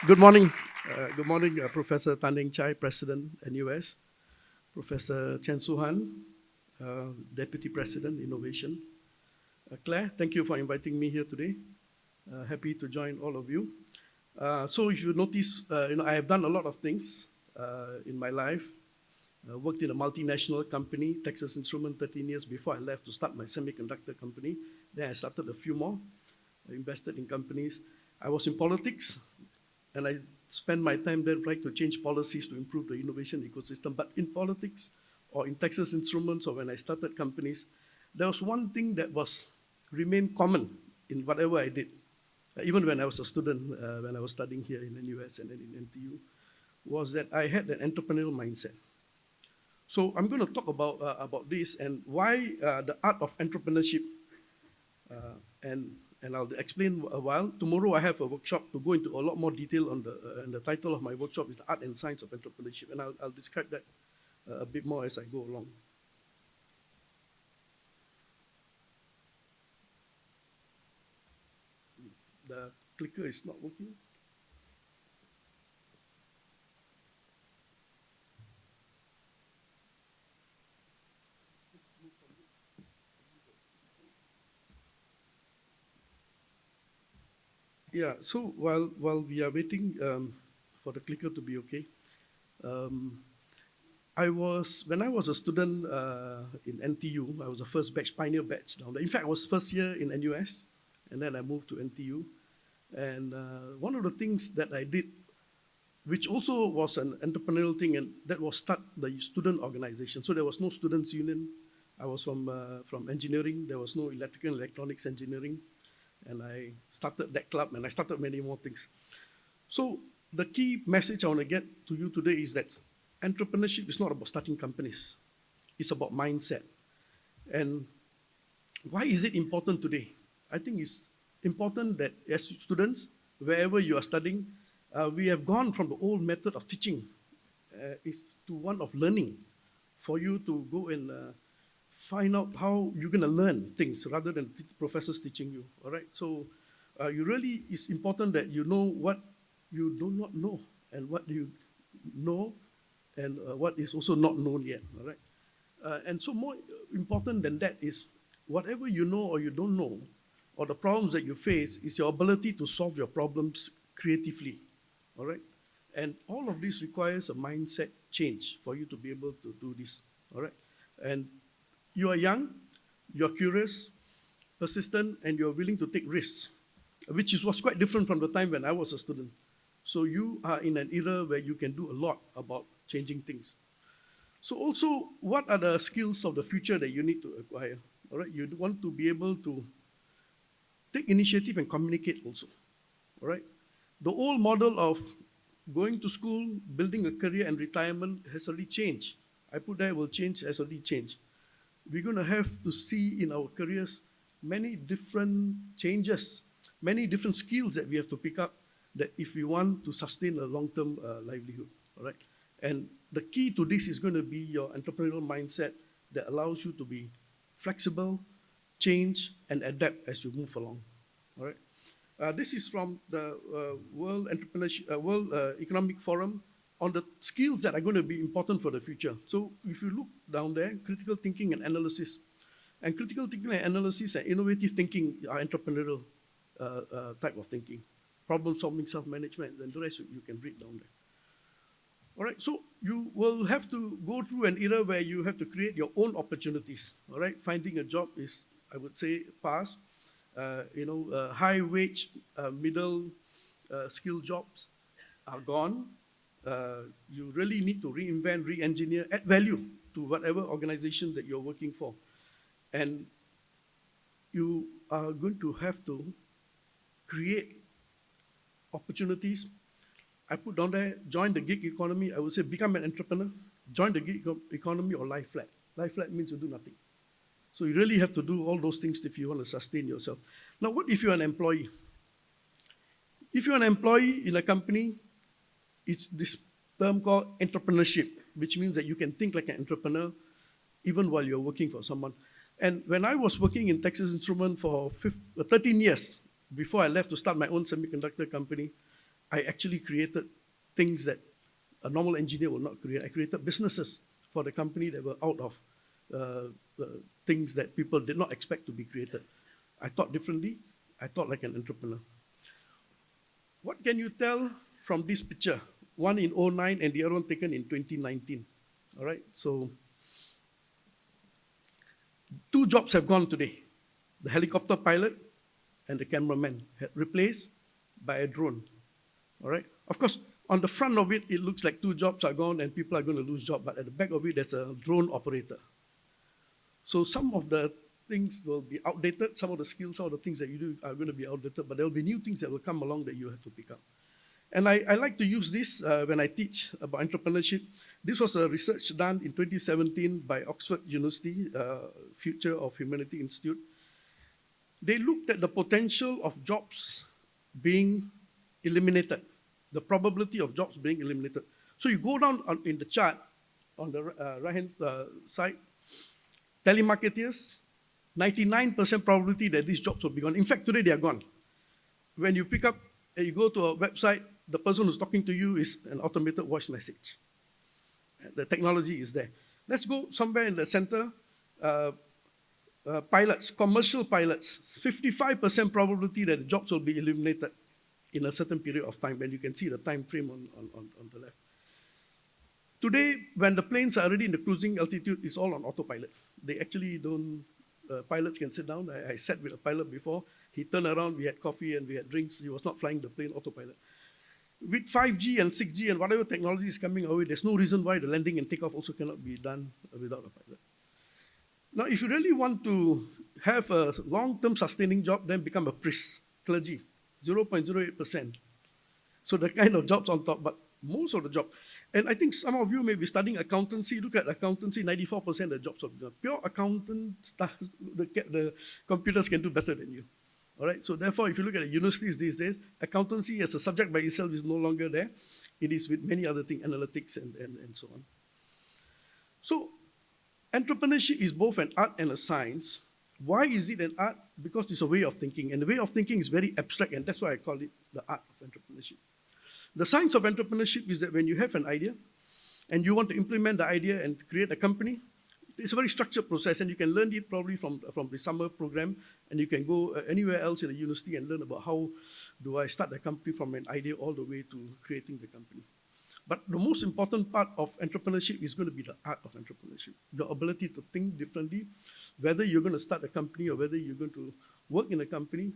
Good morning. Professor Tan Eng Chai, President, NUS. Professor Chen Suhan, Deputy President, Innovation. Claire, thank you for inviting me here today. Happy to join all of you. So if you notice, I have done a lot of things in my life. Worked in a multinational company, Texas Instrument, 13 years before I left to start my semiconductor company. Then I started a few more. I invested in companies. I was in politics, and I spend my time there trying to change policies to improve the innovation ecosystem. But in politics or in Texas Instruments or when I started companies, there was one thing that was remained common in whatever I did. Even when I was a student, when I was studying here in the US and then in NTU, was that I had an entrepreneurial mindset. So I'm going to talk about this and why the art of entrepreneurship and I'll explain a while. Tomorrow I have a workshop to go into a lot more detail on and the title of my workshop is The Art and Science of Entrepreneurship, and I'll describe that a bit more as I go along. The clicker is not working. Yeah, so while we are waiting for the clicker to be okay, um, when I was a student in NTU, I was the first batch, pioneer batch down there. In fact, I was first year in NUS, and then I moved to NTU. And one of the things that I did, which also was an entrepreneurial thing, and that was start the student organization. So there was no students union. I was from engineering. There was no electrical and electronics engineering, and I started that club, and I started many more things. So the key message I want to get to you today is that entrepreneurship is not about starting companies. It's about mindset. And why is it important today? I think it's important that as students, wherever you are studying, we have gone from the old method of teaching to one of learning, for you to go and find out how you're going to learn things rather than professors teaching you. All right. So you really it's important that you know what you do not know and what you know and what is also not known yet. All right. And so more important than that is whatever you know or you don't know, or the problems that you face, is your ability to solve your problems creatively. All right. And all of this requires a mindset change for you to be able to do this. All right. And you are young, you're curious, persistent, and you're willing to take risks, was quite different from the time when I was a student. So you are in an era where you can do a lot about changing things. So also, what are the skills of the future that you need to acquire? All right, you want to be able to take initiative and communicate also. All right, the old model of going to school, building a career, and retirement has already changed. I put that will change has already changed. We're going to have to see in our careers many different changes, many different skills that we have to pick up that if we want to sustain a long-term livelihood, all right? And the key to this is going to be your entrepreneurial mindset that allows you to be flexible, change, and adapt as you move along, all right? This is from the World Economic Forum on the skills that are going to be important for the future. So if you look down there, critical thinking and analysis. And critical thinking and analysis and innovative thinking are entrepreneurial type of thinking. Problem solving, self-management, and the rest you can read down there. All right, so you will have to go through an era where you have to create your own opportunities. All right, finding a job is, I would say, past. High wage, middle skill jobs are gone. You really need to reinvent, re-engineer, add value to whatever organization that you're working for. And you are going to have to create opportunities. I put down there, join the gig economy. I would say become an entrepreneur, join the gig economy, or lie flat. Lie flat means you do nothing. So you really have to do all those things if you want to sustain yourself. Now, what if you're an employee? If you're an employee in a company, it's this term called entrepreneurship, which means that you can think like an entrepreneur even while you're working for someone. And when I was working in Texas Instrument for 13 years, before I left to start my own semiconductor company, I actually created things that a normal engineer will not create. I created businesses for the company that were out of things that people did not expect to be created. I thought differently. I thought like an entrepreneur. What can you tell from this picture? One in '09 and the other one taken in 2019. All right, so two jobs have gone today. The helicopter pilot and the cameraman replaced by a drone. All right. Of course, on the front of it, it looks like two jobs are gone and people are going to lose jobs. But at the back of it, there's a drone operator. So some of the things will be outdated. Some of the skills, some of the things that you do are going to be outdated. But there will be new things that will come along that you have to pick up. And I like to use this when I teach about entrepreneurship. This was a research done in 2017 by Oxford University, Future of Humanity Institute. They looked at the potential of jobs being eliminated, the probability of jobs being eliminated. So you go down in the chart on the right-hand side, telemarketers, 99% probability that these jobs will be gone. In fact, today they are gone. When you pick up, you go to a website, the person who's talking to you is an automated voice message. The technology is there. Let's go somewhere in the center. Pilots, commercial pilots, 55% probability that the jobs will be eliminated in a certain period of time, and you can see the time frame on the left. Today, when the planes are already in the cruising altitude, it's all on autopilot. They actually don't, pilots can sit down. I sat with a pilot before. He turned around, we had coffee and we had drinks. He was not flying the plane autopilot. With 5G and 6G and whatever technology is coming our way, there's no reason why the landing and takeoff also cannot be done without a pilot. Now, if you really want to have a long-term sustaining job, then become a priest, clergy, 0.08%. So the kind of jobs on top, but most of the job. And I think some of you may be studying accountancy. Look at accountancy, 94% of the jobs are pure accountant stuff. The computers can do better than you. All right. So therefore, if you look at the universities these days, accountancy as a subject by itself is no longer there. It is with many other things, analytics and so on. So entrepreneurship is both an art and a science. Why is it an art? Because it's a way of thinking. And the way of thinking is very abstract, and that's why I call it the art of entrepreneurship. The science of entrepreneurship is that when you have an idea and you want to implement the idea and create a company, it's a very structured process, and you can learn it probably from the summer program, and you can go anywhere else in the university and learn about how do I start a company from an idea all the way to creating the company. But the most important part of entrepreneurship is going to be the art of entrepreneurship, the ability to think differently, whether you're going to start a company or whether you're going to work in a company,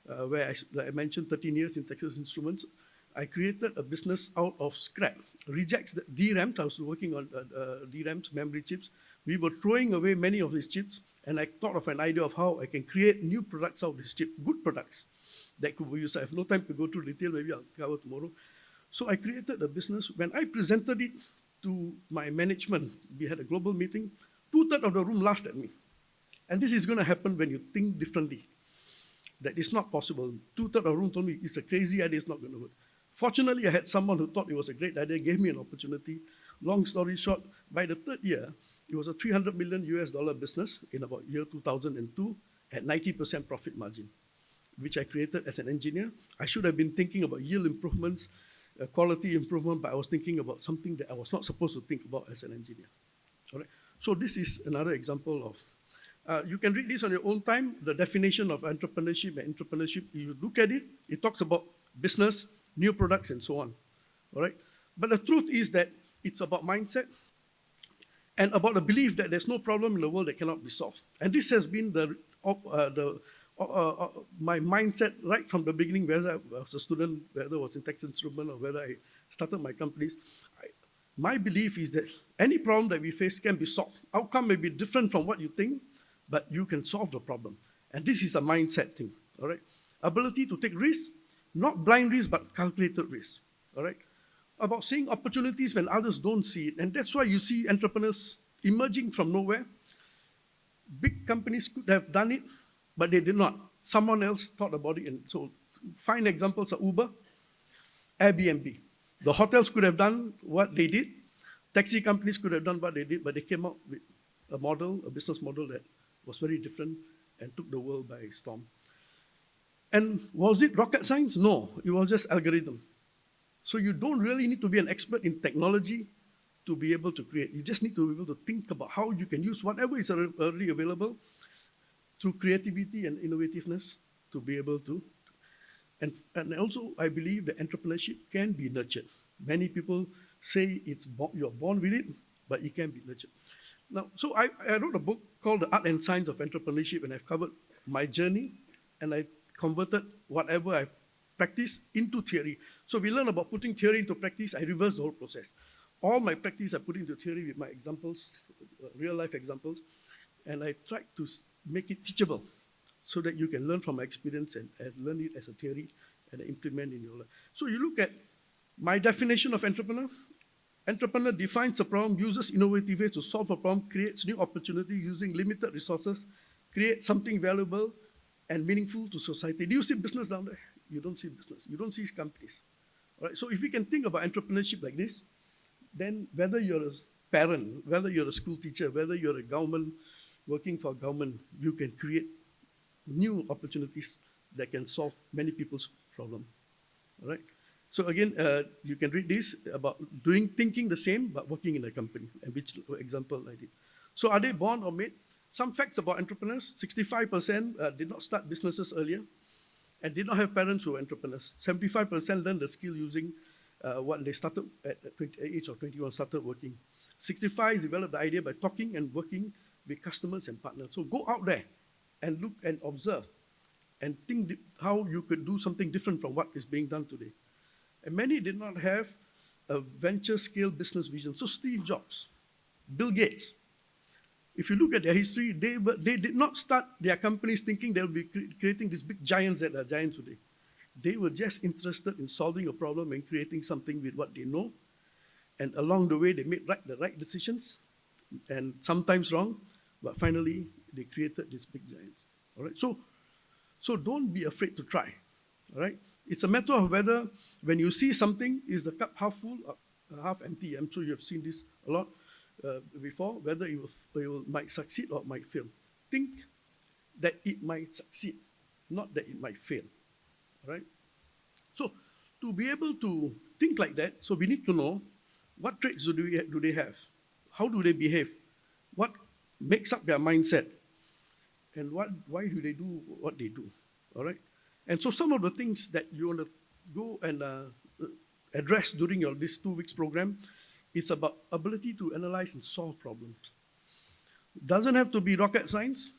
where I mentioned 13 years in Texas Instruments. I created a business out of scrap. Rejects the DRAMs, I was working on DRAMs, memory chips. We were throwing away many of these chips, and I thought of an idea of how I can create new products out of this chip, good products that could be used. I have no time to go through detail, maybe I'll cover tomorrow. So I created a business. When I presented it to my management, we had a global meeting, 2/3 of the room laughed at me. And this is going to happen when you think differently. That is not possible. 2/3 of the room told me, it's a crazy idea, it's not going to work. Fortunately, I had someone who thought it was a great idea, gave me an opportunity. Long story short, by the third year, it was a $300 million business in about year 2002 at 90% profit margin, which I created as an engineer. I should have been thinking about yield improvements, quality improvement, but I was thinking about something that I was not supposed to think about as an engineer. All right? So this is another example of, you can read this on your own time, the definition of entrepreneurship and entrepreneurship. You look at it, it talks about business, new products, and so on. All right? But the truth is that it's about mindset and about the belief that there's no problem in the world that cannot be solved. And this has been my mindset right from the beginning, whether I was a student, whether I was in Texas Instruments, or whether I started my companies. My belief is that any problem that we face can be solved. Outcome may be different from what you think, but you can solve the problem. And this is a mindset thing, all right? Ability to take risks, not blind risks, but calculated risks, all right? About seeing opportunities when others don't see it. And that's why you see entrepreneurs emerging from nowhere. Big companies could have done it, but they did not. Someone else thought about it. And so fine examples are Uber, Airbnb. The hotels could have done what they did. Taxi companies could have done what they did, but they came up with a model, a business model that was very different and took the world by storm. And was it rocket science? No, it was just algorithm. So you don't really need to be an expert in technology to be able to create. You just need to be able to think about how you can use whatever is already available through creativity and innovativeness to be able to. And also, I believe that entrepreneurship can be nurtured. Many people say you're born with it, but it can be nurtured. Now, so I wrote a book called The Art and Science of Entrepreneurship, and I've covered my journey, and I converted whatever I've practiced into theory. So we learn about putting theory into practice. I reverse the whole process. All my practice I put into theory with my examples, real life examples, and I tried to make it teachable so that you can learn from my experience and learn it as a theory and implement in your life. So you look at my definition of entrepreneur. Entrepreneur defines a problem, uses innovative ways to solve a problem, creates new opportunity using limited resources, creates something valuable and meaningful to society. Do you see business down there? You don't see business. You don't see companies. All right? So if we can think about entrepreneurship like this, then whether you're a parent, whether you're a school teacher, whether you're a government, working for government, you can create new opportunities that can solve many people's problem. All right? So again, you can read this about thinking the same, but working in a company, and which example I did. So are they born or made? Some facts about entrepreneurs: 65% did not start businesses earlier and did not have parents who were entrepreneurs. 75% learned the skill using what they started at the age of 21, started working. 65 developed the idea by talking and working with customers and partners. So go out there and look and observe and think how you could do something different from what is being done today. And many did not have a venture scale business vision. So Steve Jobs, Bill Gates, if you look at their history, they did not start their companies thinking they'll be creating these big giants that are giants today. They were just interested in solving a problem and creating something with what they know. And along the way, they made the right decisions, and sometimes wrong, but finally, they created these big giants. All right? So don't be afraid to try. All right? It's a matter of whether, when you see something, is the cup half full or half empty. I'm sure you have seen this a lot before, whether it might succeed or it might fail. Think that it might succeed, not that it might fail. All right? So to be able to think like that, so we need to know what traits do they have? How do they behave? What makes up their mindset? And why do they do what they do? All right? And so some of the things that you want to go and address during this 2 weeks program is about ability to analyze and solve problems. Doesn't have to be rocket science.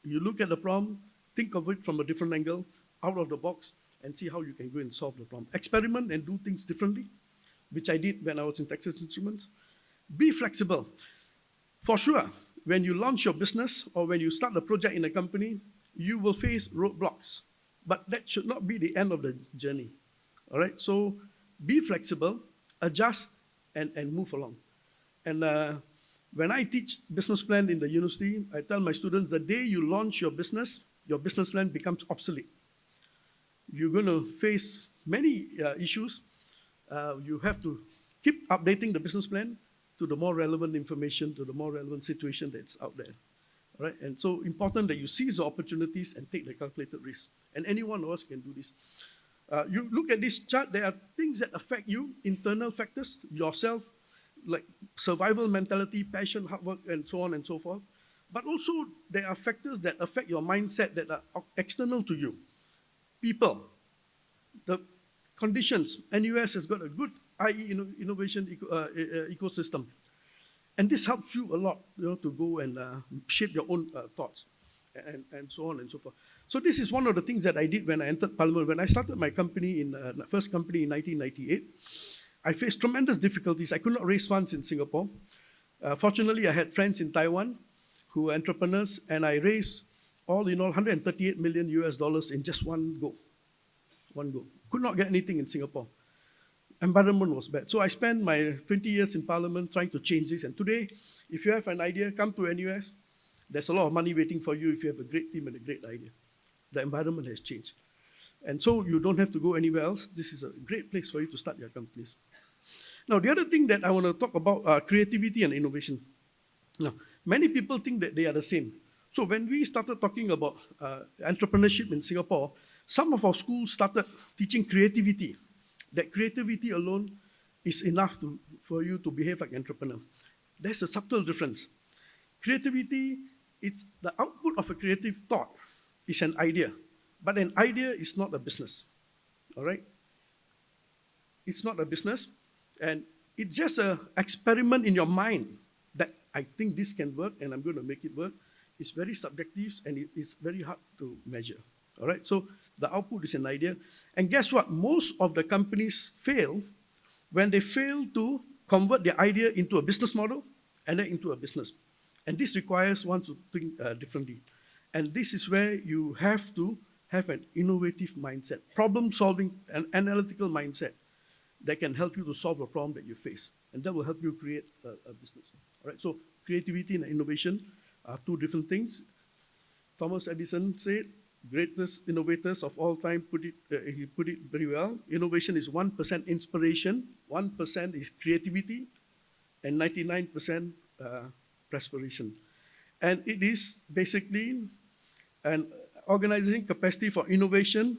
You look at the problem, think of it from a different angle, out of the box, and see how you can go and solve the problem. Experiment and do things differently, which I did when I was in Texas Instruments. Be flexible. For sure, when you launch your business or when you start a project in a company, you will face roadblocks. But that should not be the end of the journey. All right? So be flexible, adjust, and move along. And when I teach business plan in the university, I tell my students the day you launch your business plan becomes obsolete. You're going to face many issues. You have to keep updating the business plan to the more relevant information, to the more relevant situation that's out there. All right? And so important that you seize the opportunities and take the calculated risk. And any one of us can do this. You look at this chart, there are things that affect you, internal factors, yourself, like survival mentality, passion, hard work, and so on and so forth. But also there are factors that affect your mindset that are external to you. People, the conditions. NUS has got a good IE innovation ecosystem. And this helps you a lot, to go and shape your own thoughts and so on and so forth. So this is one of the things that I did when I entered Parliament. When I started my company, first company in 1998, I faced tremendous difficulties. I could not raise funds in Singapore. Fortunately, I had friends in Taiwan who were entrepreneurs, and I raised all in all $138 million in just one go. Could not get anything in Singapore. Environment was bad. So I spent my 20 years in Parliament trying to change this. And today, if you have an idea, come to NUS. There's a lot of money waiting for you if you have a great team and a great idea. The environment has changed. And so you don't have to go anywhere else. This is a great place for you to start your companies. Now, the other thing that I want to talk about are creativity and innovation. Now, many people think that they are the same. So when we started talking about entrepreneurship in Singapore, some of our schools started teaching creativity that creativity alone is enough for you to behave like an entrepreneur. There's a subtle difference. Creativity, it's the output of a creative thought is an idea, but an idea is not a business, all right? It's not a business, and it's just an experiment in your mind that I think this can work and I'm going to make it work. It's very subjective and it is very hard to measure, all right? So the output is an idea, and guess what? Most of the companies fail when they fail to convert their idea into a business model and then into a business. And this requires one to think differently. And this is where you have to have an innovative mindset, problem-solving, and analytical mindset that can help you to solve a problem that you face. And that will help you create a business. All right, so creativity and innovation are two different things. Thomas Edison said, greatest innovators of all time he put it very well. Innovation is 1% inspiration, 1% is creativity, and 99% perspiration. And it is basically an organizing capacity for innovation,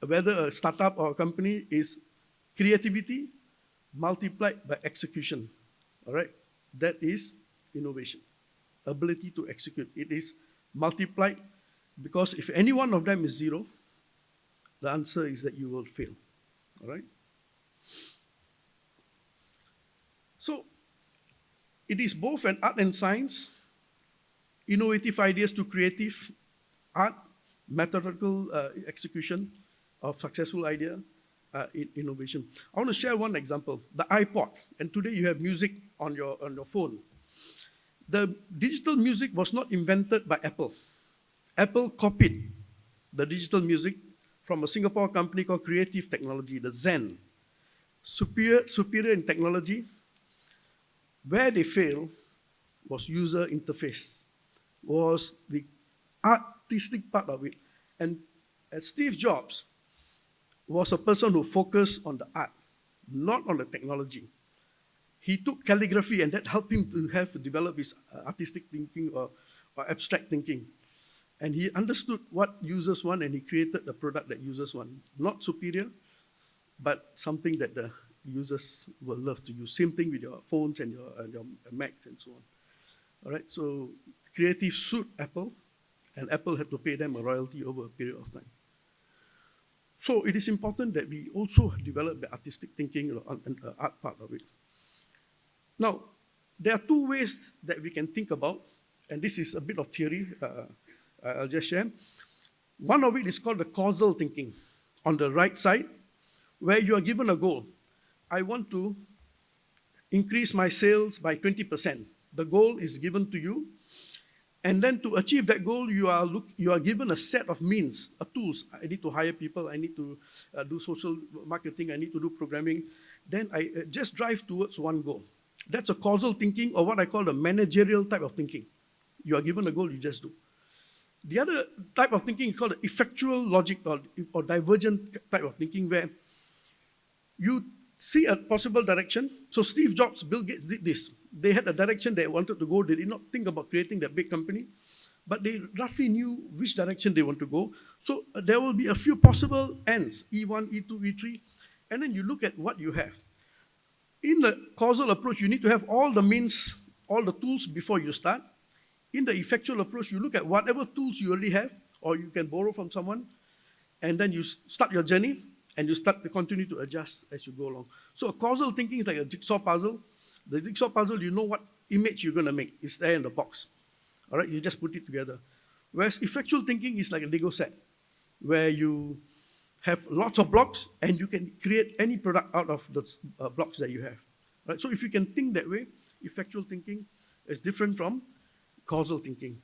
whether a startup or a company, is creativity multiplied by execution. All right? That is innovation, ability to execute. It is multiplied because if any one of them is zero, the answer is that you will fail. All right? So, it is both an art and science, innovative ideas to creative art, methodical execution of successful idea, innovation. I want to share one example, the iPod, and today you have music on your phone. The digital music was not invented by Apple. Apple copied the digital music from a Singapore company called Creative Technology, the Zen. Superior in technology. Where they failed was user interface, was the artistic part of it. And Steve Jobs was a person who focused on the art, not on the technology. He took calligraphy and that helped him to develop his artistic thinking or abstract thinking. And he understood what users want and he created the product that users want. Not superior, but something that the users will love to use. Same thing with your phones and your Macs and so on. All right, so creative suit Apple, and Apple had to pay them a royalty over a period of time. So it is important that we also develop the artistic thinking and the art part of it. Now, there are two ways that we can think about, and this is a bit of theory I'll just share. One of it is called the causal thinking. On the right side, where you are given a goal. I want to increase my sales by 20%. The goal is given to you. And then to achieve that goal, you are given a set of means, tools. I need to hire people. I need to do social marketing. I need to do programming. Then I just drive towards one goal. That's a causal thinking, or what I call the managerial type of thinking. You are given a goal, you just do. The other type of thinking is called the effectual logic or divergent type of thinking, where you see a possible direction. So Steve Jobs, Bill Gates did this. They had a direction they wanted to go. They did not think about creating that big company, but they roughly knew which direction they want to go. So there will be a few possible ends, E1, E2, E3, and then you look at what you have. In the causal approach, you need to have all the means, all the tools before you start. In the effectual approach, you look at whatever tools you already have, or you can borrow from someone, and then you start your journey, and you start to continue to adjust as you go along. So a causal thinking is like a jigsaw puzzle. The jigsaw puzzle, you know what image you're going to make. It's there in the box. All right, you just put it together. Whereas effectual thinking is like a Lego set, where you have lots of blocks, and you can create any product out of the blocks that you have. Right? So if you can think that way, effectual thinking is different from causal thinking.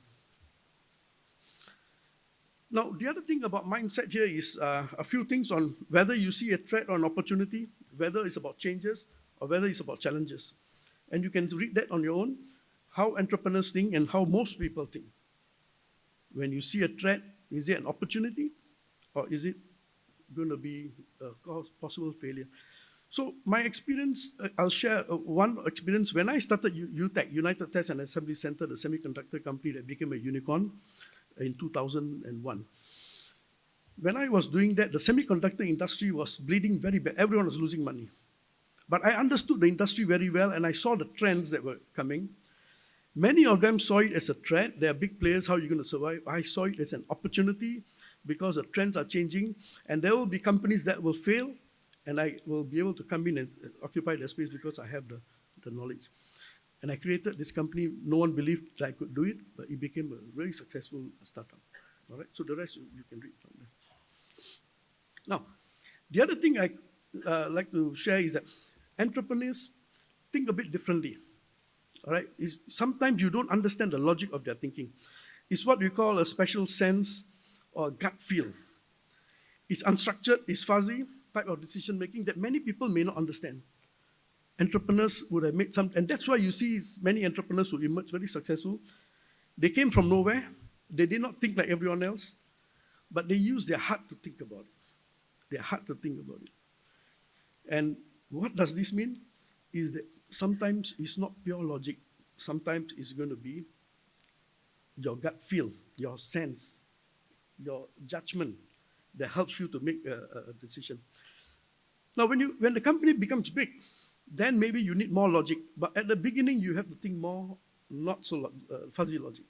Now, the other thing about mindset here is a few things on whether you see a threat or an opportunity, whether it's about changes, or whether it's about challenges. And you can read that on your own, how entrepreneurs think and how most people think. When you see a threat, is it an opportunity, or is it going to be a possible failure? So my experience, I'll share one experience. When I started UTech, United Test and Assembly Center, the semiconductor company that became a unicorn in 2001. When I was doing that, the semiconductor industry was bleeding very bad. Everyone was losing money. But I understood the industry very well and I saw the trends that were coming. Many of them saw it as a threat. They are big players, how are you going to survive? I saw it as an opportunity because the trends are changing and there will be companies that will fail and I will be able to come in and occupy their space because I have the knowledge. And I created this company. No one believed that I could do it, but it became a very successful startup. All right, so the rest you can read from there. Now, the other thing I like to share is that entrepreneurs think a bit differently. All right, sometimes you don't understand the logic of their thinking. It's what we call a special sense or gut feel. It's unstructured, it's fuzzy type of decision making that many people may not understand. Entrepreneurs would have made some, and that's why you see many entrepreneurs who emerge very successful. They came from nowhere. They did not think like everyone else, but they used their heart to think about it. Their heart to think about it. And what does this mean? Is that sometimes it's not pure logic. Sometimes it's going to be your gut feel, your sense, your judgment that helps you to make a decision. Now, when the company becomes big, then maybe you need more logic. But at the beginning, you have to think more, not so fuzzy logic.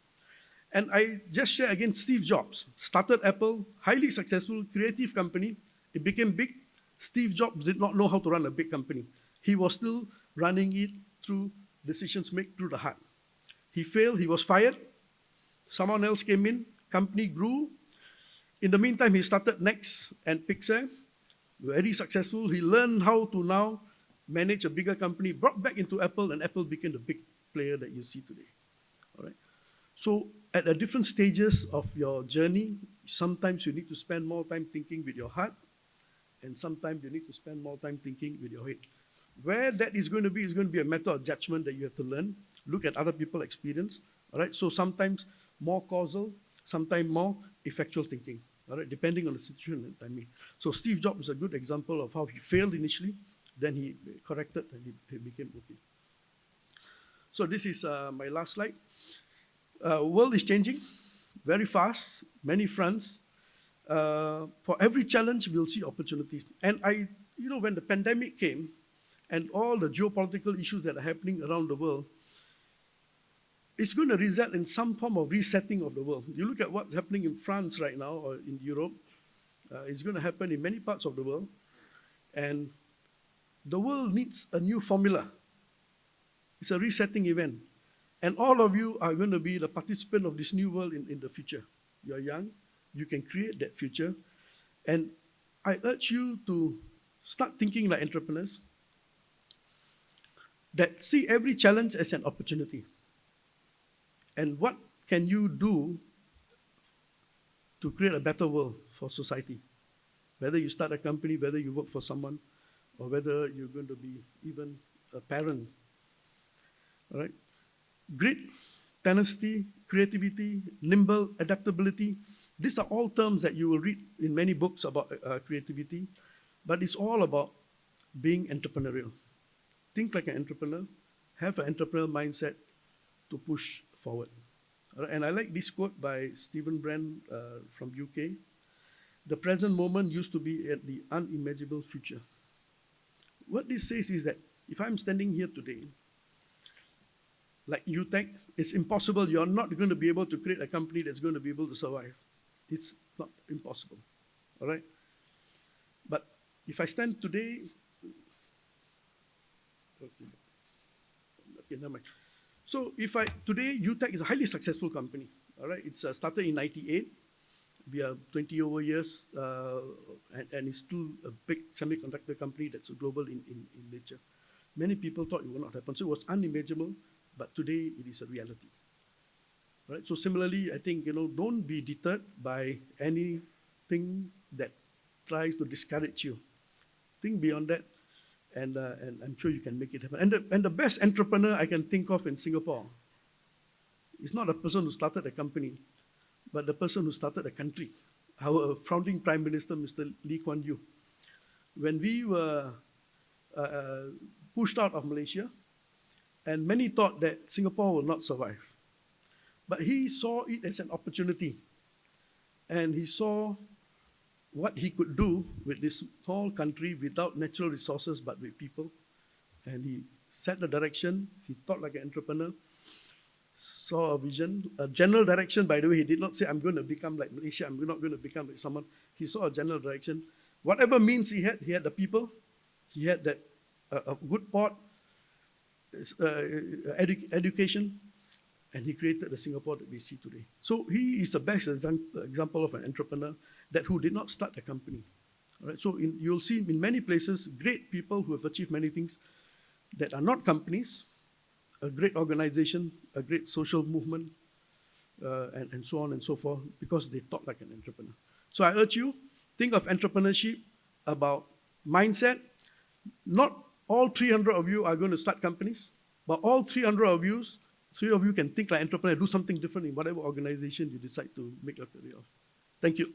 And I just share again, Steve Jobs started Apple, highly successful, creative company. It became big. Steve Jobs did not know how to run a big company. He was still running it through decisions made through the heart. He failed, he was fired. Someone else came in, company grew. In the meantime, he started Next and Pixar, very successful. He learned how to now manage a bigger company, brought back into Apple, and Apple became the big player that you see today. All right. So at the different stages of your journey, sometimes you need to spend more time thinking with your heart, and sometimes you need to spend more time thinking with your head. Where that is going to be a matter of judgment that you have to learn, look at other people's experience, all right? So sometimes more causal, sometimes more effectual thinking, all right, depending on the situation and timing. So Steve Jobs is a good example of how he failed initially, then he corrected and he became okay. So this is my last slide. World is changing very fast, many fronts. For every challenge, we'll see opportunities. And when the pandemic came and all the geopolitical issues that are happening around the world, it's going to result in some form of resetting of the world. You look at what's happening in France right now or in Europe, it's going to happen in many parts of the world. And the world needs a new formula. It's a resetting event. And all of you are going to be the participant of this new world in the future. You're young, you can create that future. And I urge you to start thinking like entrepreneurs, that see every challenge as an opportunity. And what can you do to create a better world for society? Whether you start a company, whether you work for someone, or whether you're going to be even a parent. All right? Grit, tenacity, creativity, nimble, adaptability. These are all terms that you will read in many books about creativity, but it's all about being entrepreneurial. Think like an entrepreneur, have an entrepreneurial mindset to push forward. And I like this quote by Stephen Brand from UK. The present moment used to be at the unimaginable future. What this says is that if I'm standing here today, like UTech, it's impossible. You're not going to be able to create a company that's going to be able to survive. It's not impossible, all right? But if I stand today, okay, never mind. So today, UTech is a highly successful company, all right? It's started in 98. We are 20 over years, and it's still a big semiconductor company that's global in nature. Many people thought it would not happen, so it was unimaginable, but today it is a reality. Right? So similarly, I think, don't be deterred by anything that tries to discourage you. Think beyond that, and I'm sure you can make it happen. And the best entrepreneur I can think of in Singapore is not a person who started a company, but the person who started a country. Our founding Prime Minister, Mr. Lee Kuan Yew. When we were pushed out of Malaysia, and many thought that Singapore will not survive. But he saw it as an opportunity. And he saw what he could do with this small country without natural resources but with people. And he set the direction. He thought like an entrepreneur, saw a vision, a general direction. By the way, he did not say, I'm going to become like Malaysia, I'm not going to become like someone. He saw a general direction. Whatever means he had the people, he had that a good port, education, and he created the Singapore that we see today. So he is the best example of an entrepreneur that who did not start a company. All right? So you'll see in many places great people who have achieved many things that are not companies, a great organization, a great social movement, and so on and so forth, because they thought like an entrepreneur. So I urge you, think of entrepreneurship about mindset. Not all 300 of you are going to start companies, but all 300 of you, 3 of you can think like entrepreneur, do something different in whatever organization you decide to make a career of. Thank you.